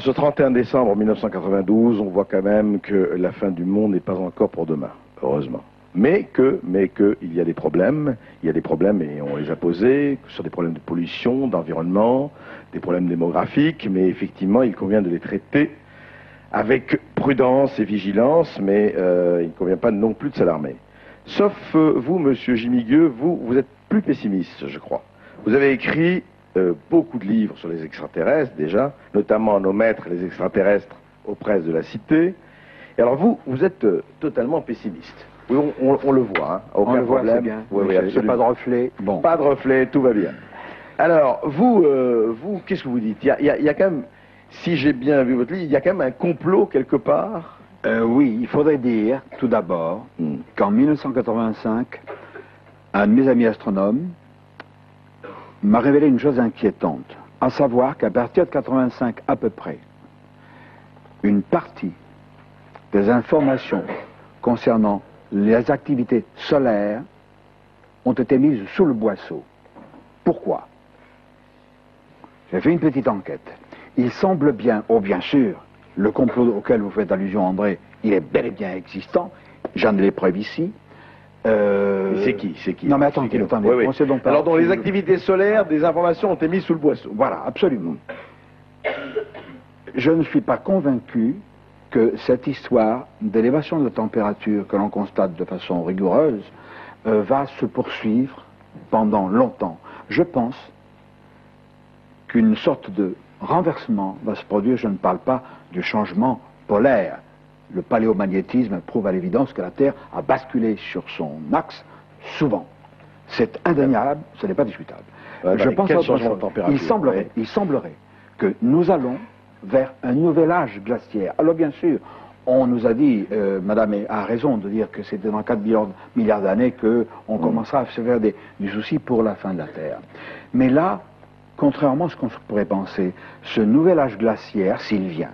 ce 31 décembre 1992, on voit quand même que la fin du monde n'est pas encore pour demain, heureusement. Mais il y a des problèmes, et on les a posés, sur des problèmes de pollution, d'environnement, des problèmes démographiques, mais effectivement, il convient de les traiter avec prudence et vigilance, mais il ne convient pas non plus de s'alarmer. Sauf vous, monsieur Gimigueux, vous êtes plus pessimiste, je crois. Vous avez écrit beaucoup de livres sur les extraterrestres, déjà, notamment Nos maîtres, les extraterrestres, aux presses de la Cité. Et alors vous êtes totalement pessimiste. Oui, on le voit, hein. Aucun on le voit, problème. c'est bien. Oui, absolument. Pas de reflet. Bon. Pas de reflet, tout va bien. Alors, vous, qu'est-ce que vous dites? Il y a quand même, si j'ai bien vu votre livre, il y a quand même un complot quelque part? Oui, il faudrait dire, tout d'abord, qu'en 1985, un de mes amis astronomes m'a révélé une chose inquiétante, à savoir qu'à partir de 85 à peu près, une partie des informations concernant les activités solaires ont été mises sous le boisseau. Pourquoi? J'ai fait une petite enquête. Il semble bien, oh bien sûr, le complot auquel vous faites allusion, André, il est bel et bien existant. J'en ai les preuves ici. C'est qui? Non mais attendez, oui. donc pas. Alors dans les activités solaires, des informations ont été mises sous le boisseau. Voilà, absolument. Je ne suis pas convaincu que cette histoire d'élévation de la température que l'on constate de façon rigoureuse va se poursuivre pendant longtemps. Je pense qu'une sorte de renversement va se produire. Je ne parle pas du changement polaire. Le paléomagnétisme prouve à l'évidence que la Terre a basculé sur son axe souvent. C'est indéniable, ce n'est pas discutable. Je pense à autre chose. Il semblerait que nous allons vers un nouvel âge glaciaire. Alors bien sûr, on nous a dit, madame a raison de dire que c'était dans 4 milliards d'années qu'on commencera à se faire du souci pour la fin de la Terre. Mais là, contrairement à ce qu'on pourrait penser, ce nouvel âge glaciaire, s'il vient,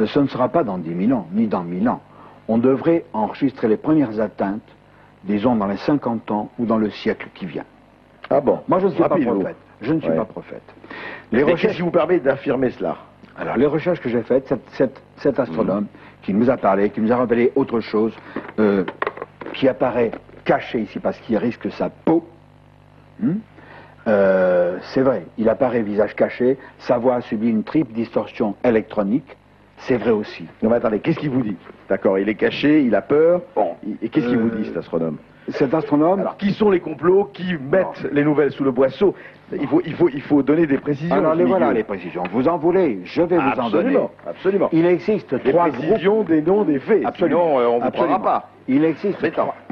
ce ne sera pas dans 10 000 ans, ni dans 1000 ans. On devrait enregistrer les premières atteintes, disons dans les 50 ans ou dans le siècle qui vient. Ah bon? Moi je ne suis pas prophète. Je ne suis pas prophète. Qu'est-ce qui vous permet d'affirmer cela? Alors les recherches que j'ai faites, cet astronome qui nous a parlé, qui nous a révélé autre chose, qui apparaît caché ici parce qu'il risque sa peau, c'est vrai, il apparaît visage caché, sa voix a subi une triple distorsion électronique, c'est vrai aussi. Non mais attendez, qu'est-ce qu'il vous dit? D'accord, il est caché, il a peur, bon, et qu'est-ce qu'il vous dit cet astronome? Cet astronome... Alors qui sont les complots qui mettent les nouvelles sous le boisseau? Il faut donner des précisions. Alors voilà les précisions, vous en voulez, je vais vous en donner. Absolument. Il existe des trois précisions, groupes... des noms, des faits, absolument, sinon on ne vous croira pas. Il existe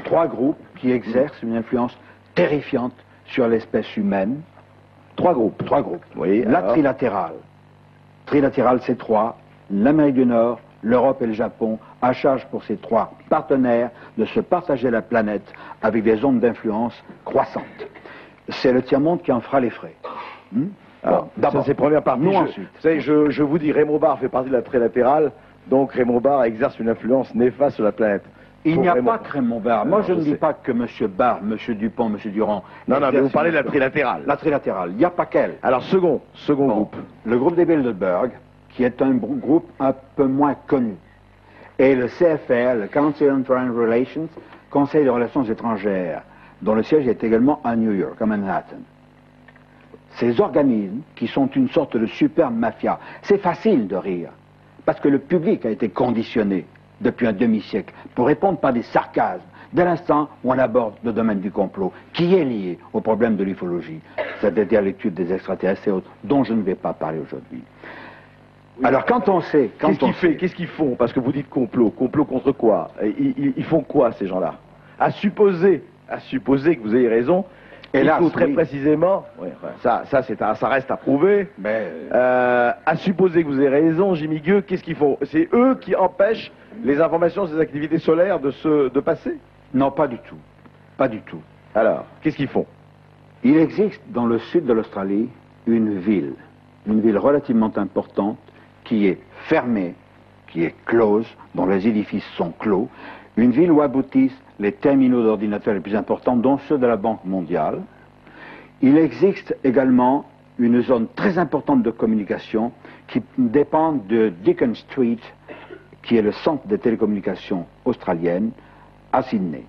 trois groupes qui exercent une influence terrifiante sur l'espèce humaine. Trois groupes. Oui, la trilatérale. Trilatérale, c'est trois. L'Amérique du Nord, l'Europe et le Japon, à charge pour ces trois partenaires de se partager la planète avec des zones d'influence croissantes. C'est le tiers-monde qui en fera les frais. Alors, d'abord, c'est première partie. Vous savez, je vous dis, Raymond Barre fait partie de la trilatérale, donc Raymond Barre exerce une influence néfaste sur la planète. Il n'y a pas que Raymond Barre. Moi, je ne dis pas que M. Barre, M. Dupont, M. Durand... Non, mais vous parlez de la trilatérale. La trilatérale, il n'y a pas qu'elle. Alors, second groupe. Le groupe des Bilderberg, qui est un groupe un peu moins connu. Et le CFR, le Council on Foreign Relations, Conseil des Relations étrangères, dont le siège est également à New York, à Manhattan. Ces organismes, qui sont une sorte de super mafia, c'est facile de rire, parce que le public a été conditionné depuis un demi-siècle pour répondre par des sarcasmes dès l'instant où on aborde le domaine du complot, qui est lié au problème de l'ufologie, c'est-à-dire l'étude des extraterrestres et autres, dont je ne vais pas parler aujourd'hui. Alors quand on sait... Qu'est-ce qu'ils font? Parce que vous dites complot. Complot contre quoi? Ils font quoi, ces gens-là? À supposer que vous ayez raison, hélas, il faut très précisément... Ça reste à prouver. À supposer que vous ayez raison, Gimigueux, qu'est-ce qu'ils font? C'est eux qui empêchent les informations sur les activités solaires de passer? Non, pas du tout. Pas du tout. Alors, qu'est-ce qu'ils font? Il existe dans le sud de l'Australie une ville relativement importante, qui est fermée, qui est close, dont les édifices sont clos, une ville où aboutissent les terminaux d'ordinateurs les plus importants, dont ceux de la Banque mondiale. Il existe également une zone très importante de communication qui dépend de Deakin Street, qui est le centre des télécommunications australiennes, à Sydney.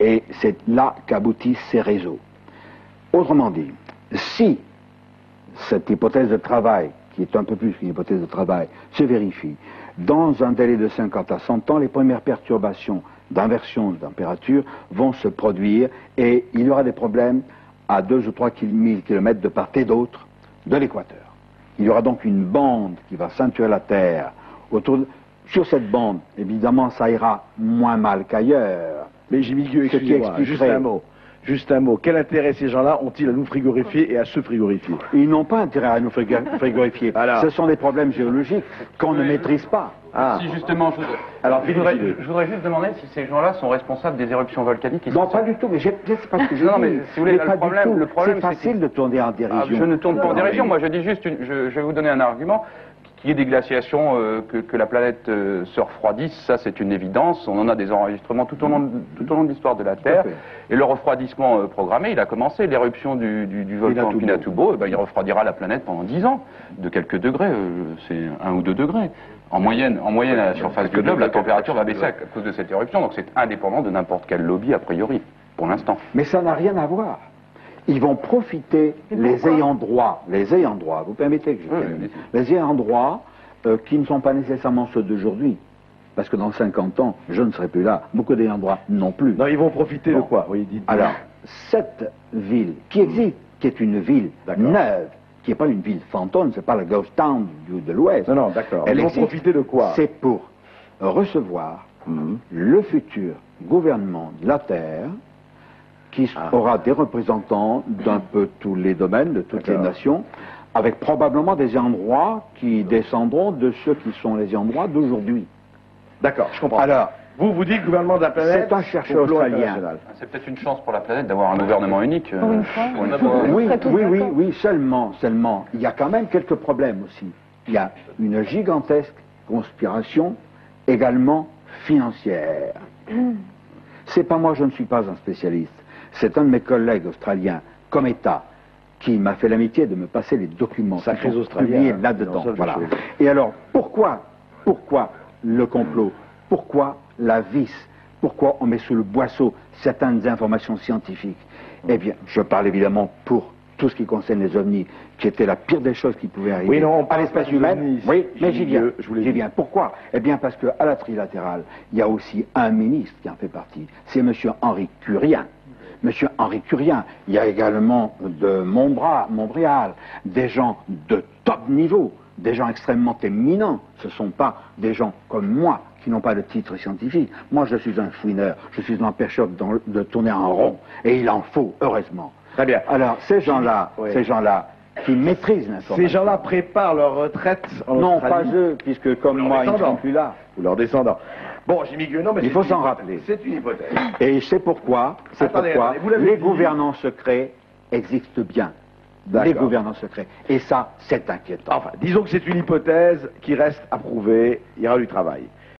Et c'est là qu'aboutissent ces réseaux. Autrement dit, si cette hypothèse de travail, qui est un peu plus qu'une hypothèse de travail, se vérifie, dans un délai de 50 à 100 ans, les premières perturbations d'inversion de température vont se produire et il y aura des problèmes à 2 ou 3 000 km de part et d'autre de l'équateur. Il y aura donc une bande qui va ceinturer la Terre autour de... Sur cette bande, évidemment, ça ira moins mal qu'ailleurs. Mais Jimmy Gueux, excusez-moi, juste un mot. Quel intérêt ces gens-là ont-ils à nous frigorifier et à se frigorifier? Ils n'ont pas intérêt à nous frigorifier. Alors. Ce sont des problèmes géologiques qu'on ne maîtrise pas. Ah. Si justement, je voudrais juste demander si ces gens-là sont responsables des éruptions volcaniques. Non, pas du tout, mais c'est pas ce que je dis. Non, mais si vous voulez, le problème c'est facile de tourner en dérision. Je ne tourne pas en dérision, moi je dis juste, je vais vous donner un argument. Qu'il y ait des glaciations, que la planète se refroidisse, ça c'est une évidence. On en a des enregistrements tout au long de l'histoire de la Terre. Et le refroidissement programmé, il a commencé. L'éruption du volcan Pinatubo, il refroidira la planète pendant 10 ans, de quelques degrés, c'est 1 ou 2 degrés. En moyenne, à la surface du globe, la température va baisser à cause de cette éruption. Donc c'est indépendant de n'importe quel lobby, a priori, pour l'instant. Mais ça n'a rien à voir. Ils vont profiter, les ayants droit, vous permettez que je termine, les ayants droit qui ne sont pas nécessairement ceux d'aujourd'hui, parce que dans 50 ans, je ne serai plus là, beaucoup d'ayants droit non plus. Non, ils vont profiter de quoi? Oui, alors, cette ville qui existe, qui est une ville neuve, qui n'est pas une ville fantôme, c'est pas la ghost town de l'Ouest. Non, d'accord. Ils vont profiter de quoi? C'est pour recevoir le futur gouvernement de la Terre, qui aura des représentants d'un peu tous les domaines, de toutes les nations, avec probablement des endroits qui descendront de ceux qui sont les endroits d'aujourd'hui. D'accord, je comprends. Alors, vous dites gouvernement de la planète. C'est un chercheur australien. C'est peut-être une chance pour la planète d'avoir un gouvernement unique. Oui, seulement, il y a quand même quelques problèmes aussi. Il y a une gigantesque conspiration, également financière. C'est pas moi, je ne suis pas un spécialiste. C'est un de mes collègues australiens, Cometa, qui m'a fait l'amitié de me passer les documents qui sont publiés là-dedans. Voilà. Et alors, pourquoi le complot? Pourquoi la vis? Pourquoi on met sous le boisseau certaines informations scientifiques? Eh bien, je parle évidemment pour tout ce qui concerne les ovnis, qui était la pire des choses qui pouvaient arriver à l'espèce humaine. Oui, mais j'y viens. Pourquoi? Eh bien, parce qu'à la trilatérale, il y a aussi un ministre qui en fait partie. C'est M. Henri Curien. Monsieur Henri Curien, il y a également de Montréal, des gens de top niveau, des gens extrêmement éminents. Ce ne sont pas des gens comme moi qui n'ont pas de titre scientifique. Moi, je suis un fouineur, je suis un empêcheur de tourner en rond, et il en faut, heureusement. Très bien. Alors, ces gens-là qui maîtrisent l'information. Ces gens-là préparent leur retraite en Australie. Non, pas eux, puisque comme moi, ils ne sont plus là. Ou leurs descendants. Bon, Jimmy Gueux, non, mais il faut s'en rappeler. C'est une hypothèse. Et c'est pourquoi, les gouvernants secrets existent bien. Les gouvernants secrets. Et ça, c'est inquiétant. Enfin, disons que c'est une hypothèse qui reste à prouver, il y aura du travail.